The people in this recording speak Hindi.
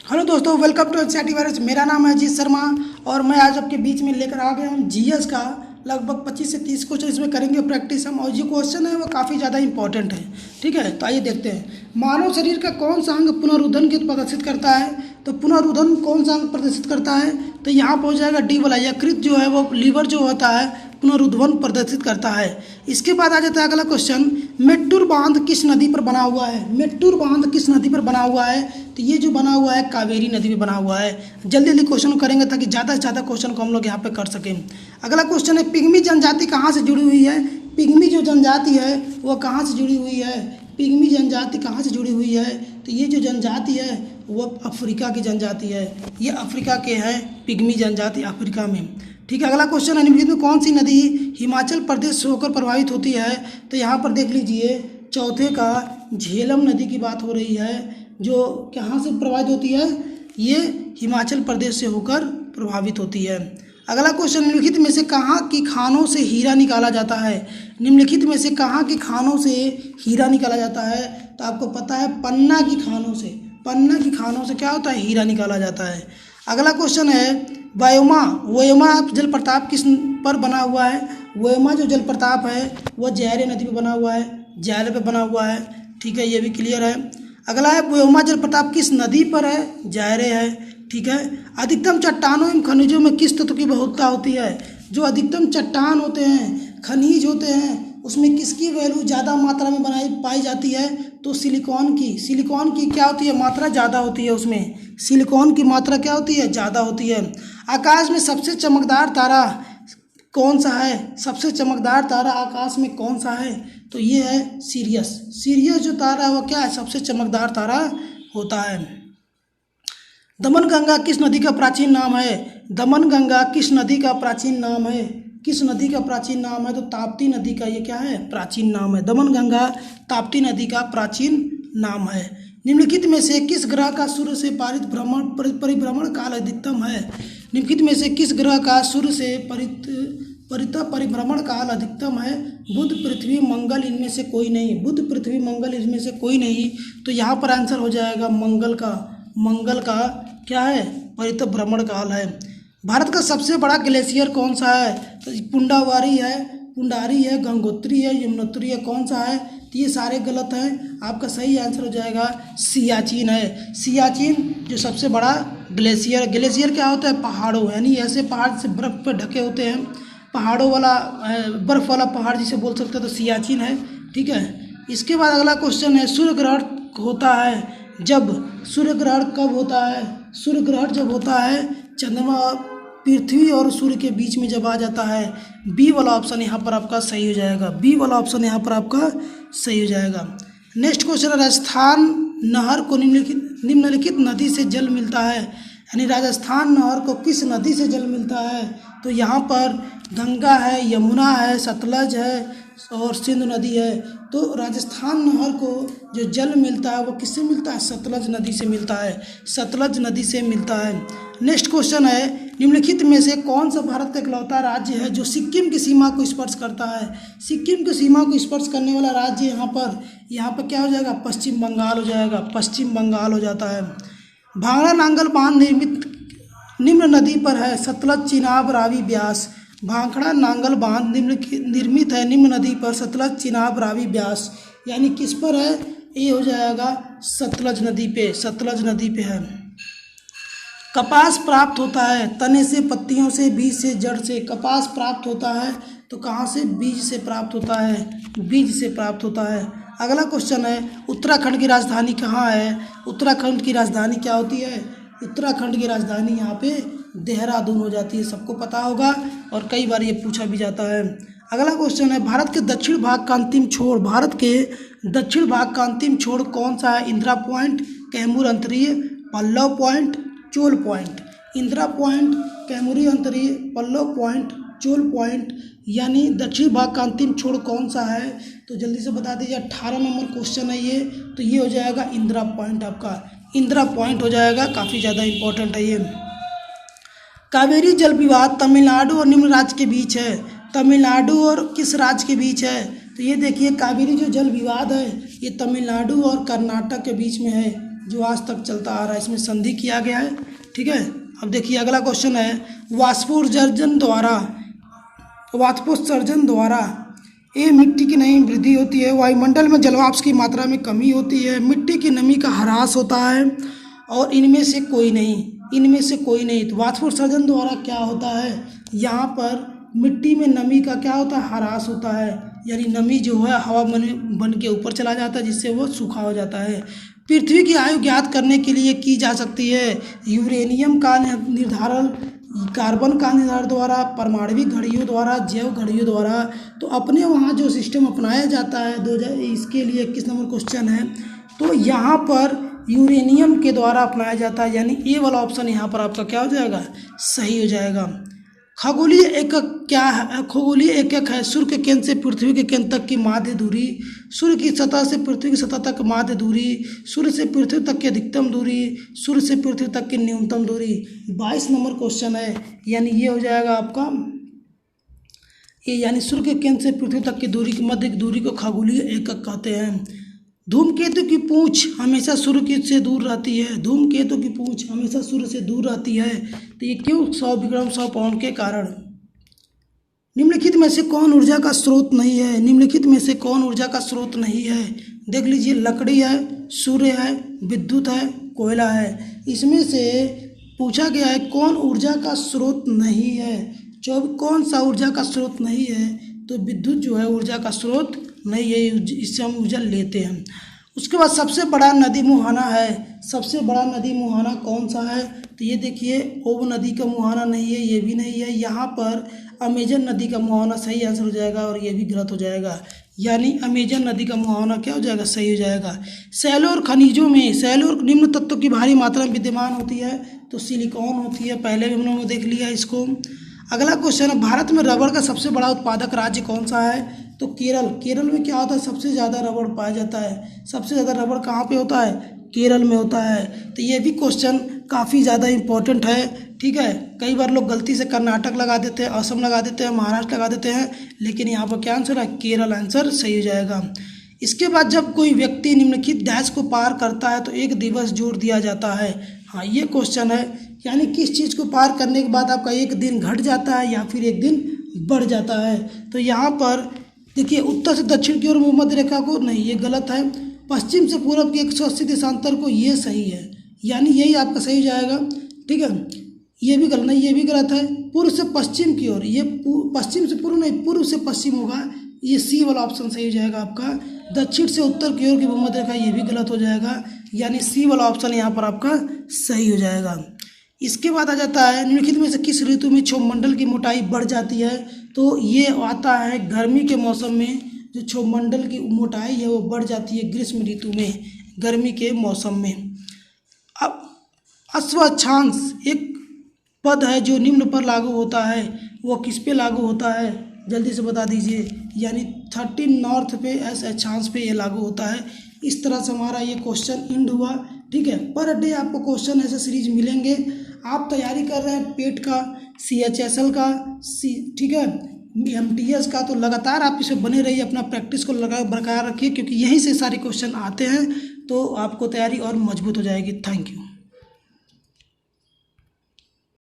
हेलो दोस्तों, वेलकम टू एनसीईआरटी वायरस। मेरा नाम है अजीत शर्मा और मैं आज आपके बीच में लेकर आ गया हूँ जीएस का लगभग 25 से 30 क्वेश्चन इसमें करेंगे प्रैक्टिस हम। और जो क्वेश्चन है वो काफ़ी ज़्यादा इंपॉर्टेंट है। ठीक है, तो आइए देखते हैं। मानव शरीर का कौन सा अंग पुनरुत्थान को प्रदर्शित करता है? तो पुनरुत्थान कौन सा अंग प्रदर्शित करता है? तो यहाँ पर हो जाएगा डी वाला। यकृत जो है वो लीवर जो होता है पुनरुत्थान प्रदर्शित करता है। इसके बाद आ जाता है अगला क्वेश्चन, मेट्टूर बांध किस नदी पर बना हुआ है? मेट्टूर बांध किस नदी पर बना हुआ है? तो ये जो बना हुआ है कावेरी नदी में बना हुआ है। जल्दी जल्दी क्वेश्चन करेंगे ताकि ज़्यादा से ज़्यादा क्वेश्चन को हम लोग यहाँ पे कर सकें। अगला क्वेश्चन है, पिग्मी जनजाति कहाँ से जुड़ी हुई है? पिग्मी जो जनजाति है वो कहाँ से जुड़ी हुई है? पिग्मी जनजाति कहाँ से जुड़ी हुई है? तो ये जो जनजाति है वो अफ्रीका की जनजाति है। ये अफ्रीका के हैं पिग्मी जनजाति, अफ्रीका में। ठीक है, अगला क्वेश्चन है, निम्नलिखित में कौन सी नदी हिमाचल प्रदेश से होकर प्रभावित होती है? तो यहाँ पर देख लीजिए, चौथे का झेलम नदी की बात हो रही है जो कहाँ से प्रभावित होती है? ये हिमाचल प्रदेश से होकर प्रभावित होती है। अगला क्वेश्चन, निम्नलिखित में से कहाँ की खानों से हीरा निकाला जाता है? निम्नलिखित में से कहाँ की खानों से हीरा निकाला जाता है? तो आपको पता है पन्ना की खानों से। पन्ना की खानों से क्या होता है? हीरा निकाला जाता है। अगला क्वेश्चन है, वयोमा जलप्रपात किस पर बना हुआ है? वयोमा जो जलप्रपात है वह जैरे नदी पे बना हुआ है, जैरे पे बना हुआ है। ठीक है, ये भी क्लियर है। अगला है, वयोमा जलप्रपात किस नदी पर है? जैरे है। ठीक है, अधिकतम चट्टानों एवं खनिजों में किस तत्व की बहुलता होती है? जो अधिकतम चट्टान होते हैं, खनिज होते हैं, उसमें किसकी वैल्यू ज़्यादा मात्रा में पाई जाती है? तो सिलिकॉन की। सिलिकॉन की क्या होती है? मात्रा ज़्यादा होती है उसमें। सिलिकॉन की मात्रा क्या होती है? ज़्यादा होती है। आकाश में सबसे चमकदार तारा कौन सा है? सबसे चमकदार तारा आकाश में कौन सा है? तो ये है सीरियस। सीरियस जो तारा है वो क्या है? सबसे चमकदार तारा होता है। दमनगंगा किस नदी का प्राचीन नाम है? दमनगंगा किस नदी का प्राचीन नाम है? किस नदी का प्राचीन नाम है? तो ताप्ती नदी का ये क्या है? प्राचीन नाम है। दमनगंगा ताप्ती नदी का प्राचीन नाम है। निम्नलिखित में से किस ग्रह का सूर्य से परिभ्रमण काल अधिकतम है? निम्नलिखित में से किस ग्रह का सूर्य से परिभ्रमण काल अधिकतम है? बुध, पृथ्वी, मंगल, इनमें से कोई नहीं। बुध, पृथ्वी, मंगल, इनमें से कोई नहीं। तो यहाँ पर आंसर हो जाएगा मंगल का। मंगल का क्या है? परिभ्रमण काल है। भारत का सबसे बड़ा ग्लेशियर कौन सा है? तो पुंडावारी है, पुंडारी है, गंगोत्री है, यमुनोत्री है। कौन सा है? तो ये सारे गलत हैं। आपका सही आंसर हो जाएगा सियाचिन है। सियाचिन जो सबसे बड़ा ग्लेशियर। ग्लेशियर क्या होता है? पहाड़ों, यानी ऐसे पहाड़ से बर्फ़ पर ढके होते हैं, पहाड़ों वाला बर्फ़ वाला पहाड़ जिसे बोल सकते हैं, तो सियाचिन है। ठीक है, इसके बाद अगला क्वेश्चन है, सूर्य ग्रहण होता है जब? सूर्य ग्रहण कब होता है? सूर्य ग्रहण जब होता है चंद्रमा पृथ्वी और सूर्य के बीच में जब आ जाता है। बी वाला ऑप्शन यहाँ पर आपका सही हो जाएगा। बी वाला ऑप्शन यहाँ पर आपका सही हो जाएगा। नेक्स्ट क्वेश्चन है, राजस्थान नहर को निम्नलिखित नदी से जल मिलता है? यानी राजस्थान नहर को किस नदी से जल मिलता है? तो यहाँ पर गंगा है, यमुना है, सतलज है और सिंधु नदी है। तो राजस्थान नहर को जो जल मिलता है वो किससे मिलता है? सतलज नदी से मिलता है। सतलज नदी से मिलता है। नेक्स्ट क्वेश्चन है, निम्नलिखित में से कौन सा भारत का इकलौता राज्य है जो सिक्किम की सीमा को स्पर्श करता है? सिक्किम की सीमा को स्पर्श करने वाला राज्य यहाँ पर क्या हो जाएगा? पश्चिम बंगाल हो जाएगा। पश्चिम बंगाल हो जाता है। भांगड़ा नांगल बांध निम्न नदी पर है? सतलज, चिनाब, रावी, ब्यास। भांखड़ा नांगल बांध निर्मित है निम्न नदी पर? सतलज, चिनाब, रावी, ब्यास। यानी किस पर है? ये हो जाएगा सतलज नदी पे। सतलज नदी पे है। कपास प्राप्त होता है तने से, पत्तियों से, बीज से, जड़ से। कपास प्राप्त होता है तो कहाँ से? बीज से प्राप्त होता है। बीज से प्राप्त होता है। अगला क्वेश्चन है, उत्तराखंड की राजधानी कहाँ है? उत्तराखंड की राजधानी क्या होती है? उत्तराखंड की राजधानी यहाँ पे देहरादून हो जाती है। सबको पता होगा और कई बार ये पूछा भी जाता है। अगला क्वेश्चन है, भारत के दक्षिण भाग का अंतिम छोर, भारत के दक्षिण भाग का अंतिम छोर कौन सा है? इंदिरा पॉइंट, कैमूर अंतरीय, Pallava point, Chola point. Indira point, Kaimuri अंतरीय, पल्लव पॉइंट, चोल पॉइंट। यानी दक्षिण भाग का अंतिम छोर कौन सा है? तो जल्दी से बता दीजिए। 18 नंबर क्वेश्चन है ये। तो ये हो जाएगा इंदिरा पॉइंट। आपका इंदिरा पॉइंट हो जाएगा। काफ़ी ज़्यादा इंपॉर्टेंट है ये। कावेरी जल विवाद तमिलनाडु और निम्न राज्य के बीच है? तमिलनाडु और किस राज्य के बीच है? तो ये देखिए, कावेरी जो जल विवाद है ये तमिलनाडु और कर्नाटक के बीच में है। जो आज तक चलता आ रहा है, इसमें संधि किया गया है। ठीक है, अब देखिए अगला क्वेश्चन है, वाष्पोत्सर्जन द्वारा ये मिट्टी की नमी वृद्धि होती है, वायुमंडल में जलवाष्प की मात्रा में कमी होती है, मिट्टी की नमी का ह्रास होता है, और इनमें से कोई नहीं। तो वाष्पोत्सर्जन द्वारा क्या होता है, यहाँ पर मिट्टी में नमी का क्या होता है, ह्रास होता है, यानी नमी जो है हवा बन के ऊपर चला जाता है, जिससे वो सूखा हो जाता है। पृथ्वी की आयु ज्ञात करने के लिए की जा सकती है यूरेनियम का निर्धारण, कार्बन का निर्धारण द्वारा, परमाणविक घड़ियों द्वारा, जैव घड़ियों द्वारा। तो अपने वहाँ जो सिस्टम अपनाया जाता है 2000, इसके लिए 21 नंबर क्वेश्चन है, तो यहाँ पर यूरेनियम के द्वारा अपनाया जाता है, यानी ए वाला ऑप्शन यहाँ पर आपका क्या हो जाएगा, सही हो जाएगा। खगोलीय एकक क्या है, खगोलीय एकक है सूर्य के केंद्र से पृथ्वी के केंद्र तक की माध्य दूरी, सूर्य की सतह से पृथ्वी की सतह तक माध्य दूरी, सूर्य से पृथ्वी तक की अधिकतम दूरी, सूर्य से पृथ्वी तक की न्यूनतम दूरी। 22 नंबर क्वेश्चन है, यानी ये हो जाएगा आपका ये, यानी सूर्य के केंद्र से पृथ्वी तक की दूरी, की मध्य की दूरी को खगोलीय एकक कहते हैं। धूमकेतु की पूंछ हमेशा सूर्य से दूर रहती है, धूमकेतु की पूंछ हमेशा सूर्य से दूर रहती है, तो ये क्यों, 100 विक्रम 100 पाउंड के कारण। निम्नलिखित में से कौन ऊर्जा का स्रोत नहीं है, निम्नलिखित में से कौन ऊर्जा का स्रोत नहीं है, देख लीजिए, लकड़ी है, सूर्य है, विद्युत है, कोयला है। इसमें से पूछा गया है कौन ऊर्जा का स्रोत नहीं है, कौन सा ऊर्जा का स्रोत नहीं है, तो विद्युत जो है ऊर्जा का स्रोत नहीं है, इससे हम ऊर्जा लेते हैं। उसके बाद सबसे बड़ा नदी मुहाना है, सबसे बड़ा नदी मुहाना कौन सा है, तो ये देखिए ओब नदी का मुहाना नहीं है, ये भी नहीं है, यहाँ पर अमेजन नदी का मुहाना सही आंसर हो जाएगा, और ये भी गलत हो जाएगा, यानी अमेजन नदी का मुहाना क्या हो जाएगा, सही हो जाएगा। शैलों और खनिजों में, शैलों और निम्न तत्वों की भारी मात्रा में विद्यमान होती है, तो सिलिकॉन होती है, पहले भी हम लोगों ने देख लिया इसको। अगला क्वेश्चन है, भारत में रबड़ का सबसे बड़ा उत्पादक राज्य कौन सा है, तो केरल। केरल में क्या होता है, सबसे ज़्यादा रबड़ पाया जाता है, सबसे ज़्यादा रबड़ कहाँ पे होता है, केरल में होता है। तो ये भी क्वेश्चन काफ़ी ज़्यादा इम्पोर्टेंट है। ठीक है, कई बार लोग गलती से कर्नाटक लगा देते हैं, असम लगा देते हैं, महाराष्ट्र लगा देते हैं, लेकिन यहाँ पर क्या आंसर है, केरल आंसर सही हो जाएगा। इसके बाद जब कोई व्यक्ति निम्नलिखित डैश को पार करता है तो एक दिवस जोड़ दिया जाता है। हाँ, ये क्वेश्चन है, यानी किस चीज़ को पार करने के बाद आपका एक दिन घट जाता है या फिर एक दिन बढ़ जाता है। तो यहाँ पर देखिए, उत्तर से दक्षिण की ओर भूमध्य रेखा को नहीं, ये गलत है, पश्चिम से पूर्व के 180 देशांतर को, ये सही है, यानी यही आपका सही हो जाएगा। ठीक है, ये भी गलत नहीं, ये भी गलत है, पूर्व से पश्चिम की ओर, ये पश्चिम से पूर्व नहीं, पूर्व से पश्चिम होगा, ये सी वाला ऑप्शन सही हो जाएगा आपका। दक्षिण से उत्तर की ओर की भूमध्य रेखा, ये भी गलत हो जाएगा, यानी सी वाला ऑप्शन यहाँ पर आपका सही हो जाएगा। इसके बाद आ जाता है, निम्नलिखित में से किस ऋतु में क्षोभमंडल की मोटाई बढ़ जाती है, तो ये आता है गर्मी के मौसम में, जो क्षोभमंडल की मोटाई है वो बढ़ जाती है ग्रीष्म ऋतु में, गर्मी के मौसम में। अब अश्वाक्षांश एक पद है जो निम्न पर लागू होता है, वो किस पे लागू होता है, जल्दी से बता दीजिए, यानी 13 नॉर्थ पे एस अक्षांश पे ये लागू होता है। इस तरह से हमारा ये क्वेश्चन एंड हुआ। ठीक है, पर डे आपको क्वेश्चन ऐसे सीरीज मिलेंगे। आप तैयारी कर रहे हैं पेट का, CHSL का, ठीक है, MTS का, तो लगातार आप इसे बने रहिए, अपना प्रैक्टिस को बरकरार रखिए, क्योंकि यहीं से सारे क्वेश्चन आते हैं, तो आपको तैयारी और मजबूत हो जाएगी। Thank you.